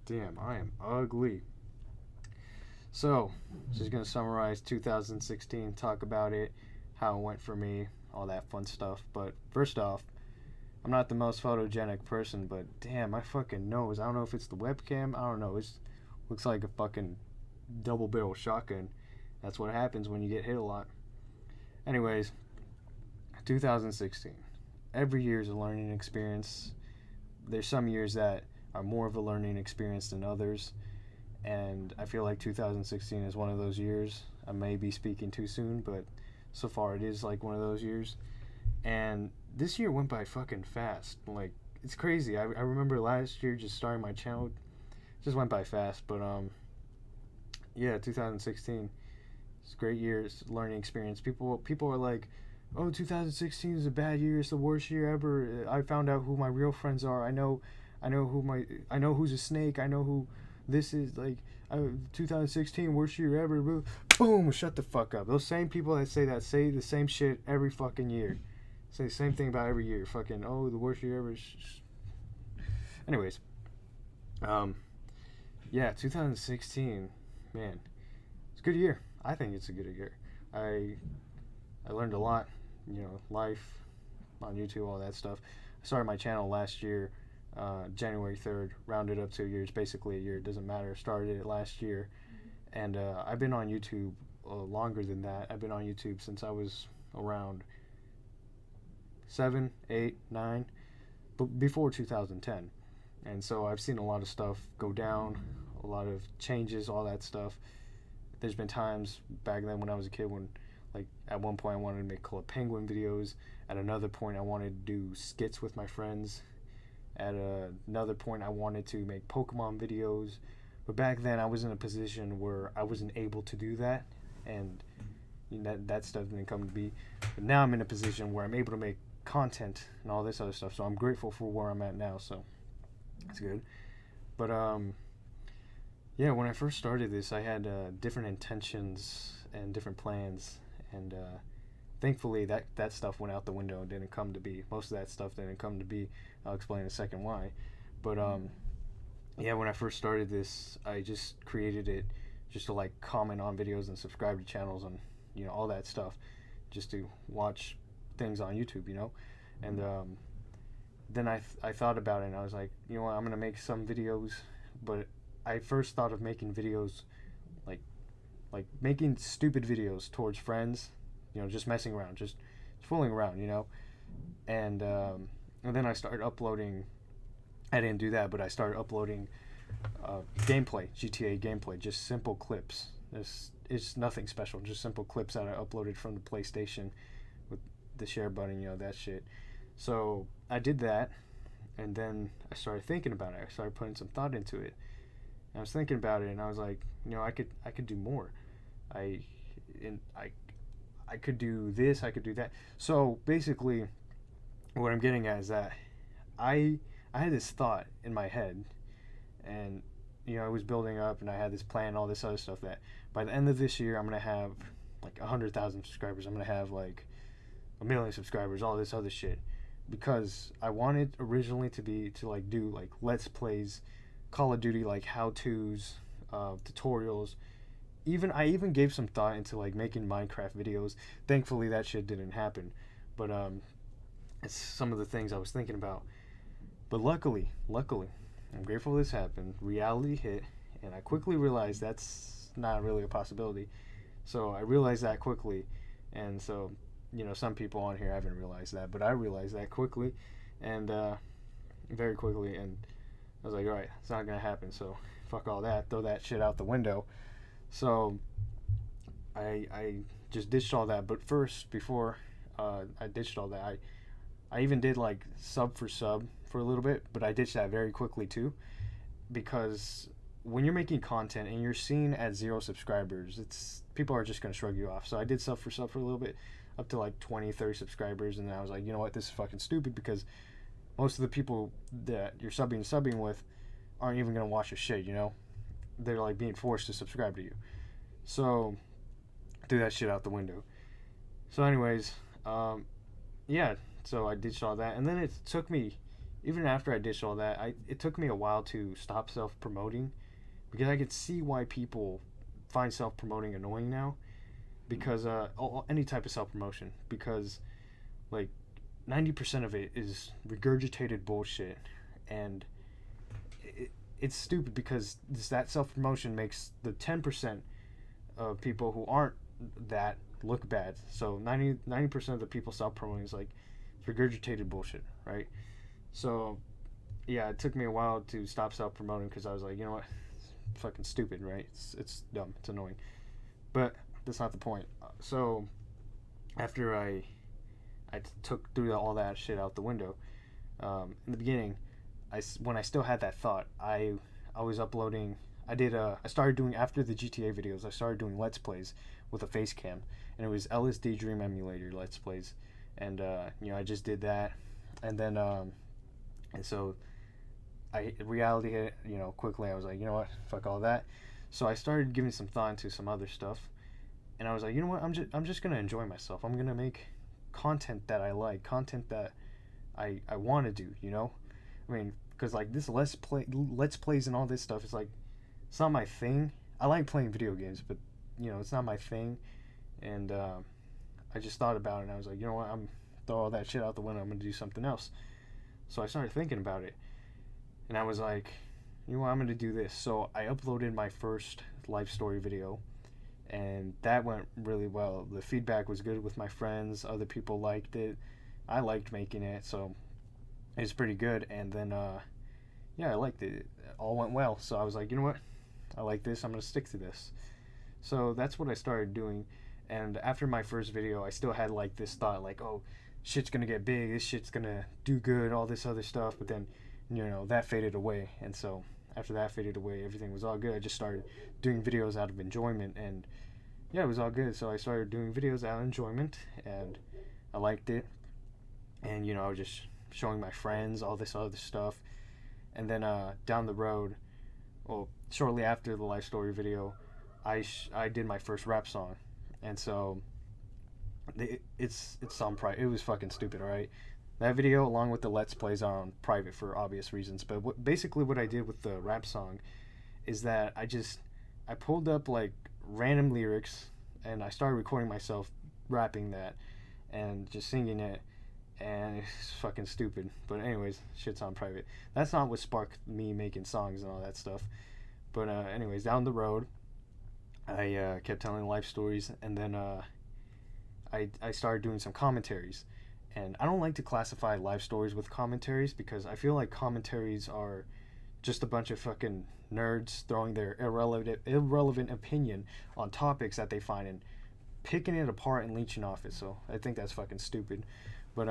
Damn, I am ugly. So, just gonna summarize 2016, talk about it, how it went for me, all that fun stuff. But first off, I'm not the most photogenic person, but damn, my fucking nose. I don't know if it's the webcam. I don't know. It looks like a fucking double barrel shotgun. That's what happens when you get hit a lot. Anyways, 2016. Every year is a learning experience. There's some years that are more of a learning experience than others, and I feel like 2016 is one of those years. I may be speaking too soon, but so far it is like one of those years. And this year went by fucking fast. Like, it's crazy. I remember last year just starting my channel, just went by fast. But yeah, 2016. It's a great year. It's a learning experience. People are like, oh, 2016 is a bad year. It's the worst year ever. I found out who my real friends are. I know who's a snake. I know who this is. Like, 2016 worst year ever. Boom, shut the fuck up. Those same people that say that say the same shit every fucking year. Say the same thing about every year. Fucking, oh, the worst year ever. Anyways, um, yeah, 2016, man, it's a good year. I think it's a good year. I I learned a lot, life on YouTube, all that stuff. I started my channel last year, January 3rd, rounded up 2 years, basically a year, it doesn't matter. Started it last year, and I've been on YouTube longer than that. I've been on YouTube since I was around 7, 8, 9, but before 2010. And so I've seen a lot of stuff go down, a lot of changes, all that stuff. There's been times back then when I was a kid when, like, at one point I wanted to make Club Penguin videos. At another point I wanted to do skits with my friends. At another point I wanted to make Pokemon videos. But back then I was in a position where I wasn't able to do that, and that stuff didn't come to be. But now I'm in a position where I'm able to make content and all this other stuff. So I'm grateful for where I'm at now. So that's good. But yeah, when I first started this, I had different intentions and different plans, and thankfully that stuff went out the window and didn't come to be. Most of that stuff didn't come to be. I'll explain in a second why. But yeah, when I first started this, I just created it just to like comment on videos and subscribe to channels and all that stuff, just to watch things on YouTube. And then I thought about it and I was like, you know what, I'm gonna make some videos, but I first thought of making videos like making stupid videos towards friends, just messing around, just fooling around, and then I started uploading. I didn't do that, but I started uploading gameplay, GTA gameplay, just simple clips. It's nothing special, just simple clips that I uploaded from the PlayStation with the share button, that shit. So I did that, and then I started thinking about it. I started putting some thought into it. And I was thinking about it, and I was like, I could do more. I and I could do this. I could do that. So basically, what I'm getting at is that I I had this thought in my head, and I was building up, and I had this plan, all this other stuff, that by the end of this year, I'm gonna have like 100,000 subscribers. I'm gonna have like 1 million subscribers, all this other shit, because I wanted originally to like do like let's plays, Call of Duty, like how tos, tutorials. I even gave some thought into like making Minecraft videos. Thankfully, that shit didn't happen, but it's some of the things I was thinking about. But luckily, I'm grateful this happened. Reality hit, and I quickly realized that's not really a possibility. So I realized that quickly, and so some people on here haven't realized that, but I realized that quickly, and very quickly, and I was like, all right, it's not gonna happen. So fuck all that, throw that shit out the window. So I just ditched all that. But first, before I ditched all that, I even did like sub for sub for a little bit, but I ditched that very quickly too, because when you're making content and you're seen at 0 subscribers, it's people are just gonna shrug you off. So I did sub for a little bit, up to like 20, 30 subscribers, and then I was like, you know what, this is fucking stupid, because most of the people that you're subbing with aren't even gonna watch your shit. They're like being forced to subscribe to you. So threw that shit out the window. So anyways, yeah. So I ditched all that, and then it took me even after I ditched all that, it took me a while to stop self promoting because I could see why people find self promoting annoying now. Because any type of self promotion, because like 90% of it is regurgitated bullshit, and it's stupid because that self promotion makes the 10% of people who aren't that look bad. So 90% of the people self promoting is like regurgitated bullshit, right? So yeah, it took me a while to stop self promoting because I was like, you know what, it's fucking stupid, right? It's dumb, it's annoying, but that's not the point. So after I took through all that shit out the window, in the beginning, when I still had that thought, I was uploading. I started doing, after the GTA videos, I started doing Let's Plays with a face cam, and it was LSD Dream Emulator Let's Plays, and I just did that, and then and so reality hit, quickly. I was like, you know what, fuck all that. So I started giving some thought into some other stuff, and I was like, you know what, I'm just gonna enjoy myself. I'm gonna make content that I like, content that I want to do. I mean, because like this let's plays and all this stuff is like, it's not my thing. I like playing video games, but it's not my thing. And I just thought about it, and I was like, you know what, I'm throw all that shit out the window. I'm gonna do something else. So I started thinking about it, and I was like, you know what, I'm gonna do this. So I uploaded my first life story video, and that went really well. The feedback was good with my friends. Other people liked it. I liked making it, so it was pretty good. And then I liked it. It all went well. So I was like, you know what, I like this. I'm gonna stick to this. So that's what I started doing. And after my first video, I still had like this thought, like, oh, shit's gonna get big. This shit's gonna do good. All this other stuff. But then, that faded away. And so after that faded away, everything was all good. I just started doing videos out of enjoyment, and yeah, it was all good. So I started doing videos out of enjoyment, and I liked it. And I was just showing my friends all this other stuff. And then down the road, well, shortly after the life story video, I did my first rap song, and so it's on private. It was fucking stupid, all right. That video, along with the Let's Plays, are on private for obvious reasons. But basically what I did with the rap song is that I pulled up like random lyrics, and I started recording myself rapping that and just singing it, and it's fucking stupid. But anyways, shit's on private. That's not what sparked me making songs and all that stuff. But anyways, down the road, I kept telling life stories, and then I started doing some commentaries. And I don't like to classify life stories with commentaries, because I feel like commentaries are just a bunch of fucking nerds throwing their irrelevant opinion on topics that they find and picking it apart and leeching off it. So I think that's fucking stupid. But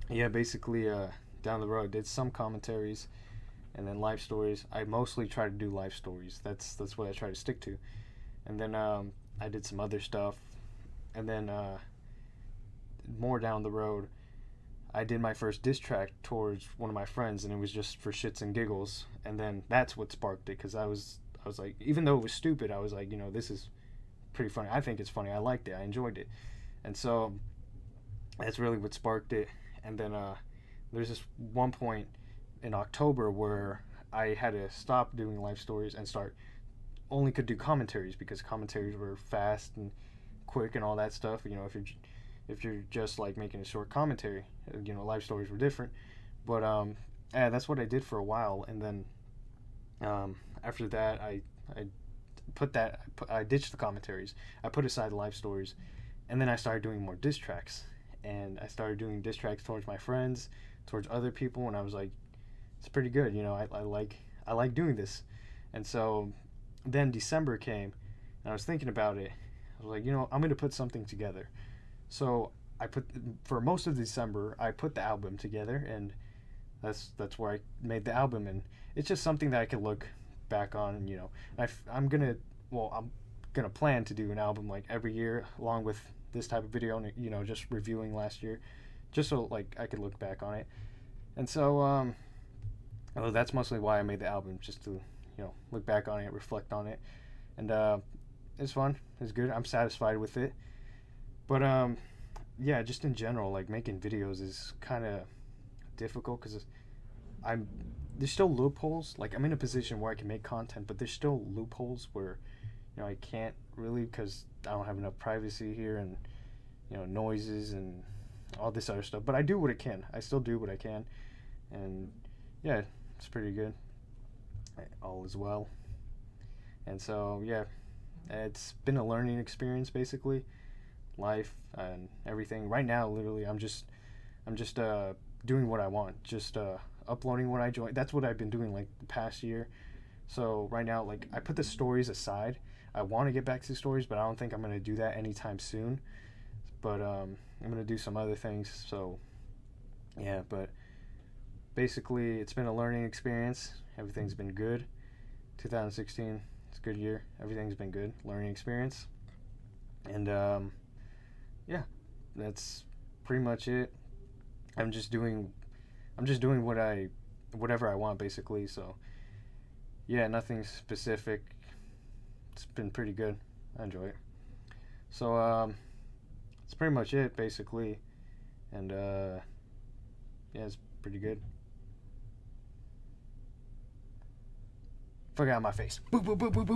yeah, basically down the road I did some commentaries, and then life stories. I mostly try to do life stories. That's what I try to stick to. And then I did some other stuff, and then more down the road, I did my first diss track towards one of my friends, and it was just for shits and giggles. And then that's what sparked it, because I was like, even though it was stupid, I was like, this is pretty funny. I think it's funny. I liked it. I enjoyed it. And so that's really what sparked it. And then there's this one point in October where I had to stop doing life stories and only could do commentaries, because commentaries were fast and quick and all that stuff. If you're just like making a short commentary, life stories were different. But yeah, that's what I did for a while. And then after that, I ditched the commentaries. I put aside the life stories, and then I started doing more diss tracks. And I started doing diss tracks towards my friends, towards other people, and I was like, it's pretty good. I like doing this. And so then December came, and I was thinking about it. I was like, I'm going to put something together. So for most of December, I put the album together, and that's where I made the album. And it's just something that I could look back on, and I'm gonna plan to do an album like every year, along with this type of video, and just reviewing last year, just so like I could look back on it. And so that's mostly why I made the album, just to look back on it, reflect on it. And it's fun, it's good, I'm satisfied with it. But yeah, just in general, like making videos is kind of difficult because I'm there's still loopholes. Like I'm in a position where I can make content, but there's still loopholes where I can't really because I don't have enough privacy here and noises and all this other stuff. But I do what I can. I still do what I can, and yeah, it's pretty good. All is well. And so yeah, it's been a learning experience basically, life and everything. Right now, literally, I'm just doing what I want, just uploading when I join. That's what I've been doing like the past year. So right now, like I put the stories aside. I want to get back to stories, but I don't think I'm gonna do that anytime soon. But I'm gonna do some other things. So yeah, but basically, it's been a learning experience. Everything's been good. 2016, it's a good year. Everything's been good. Learning experience. And yeah, that's pretty much it. I'm just doing whatever I want basically. So yeah, nothing specific. It's been pretty good. I enjoy it. So that's pretty much it basically. And yeah, it's pretty good. Forgot my face. Boop boop boop boop boop.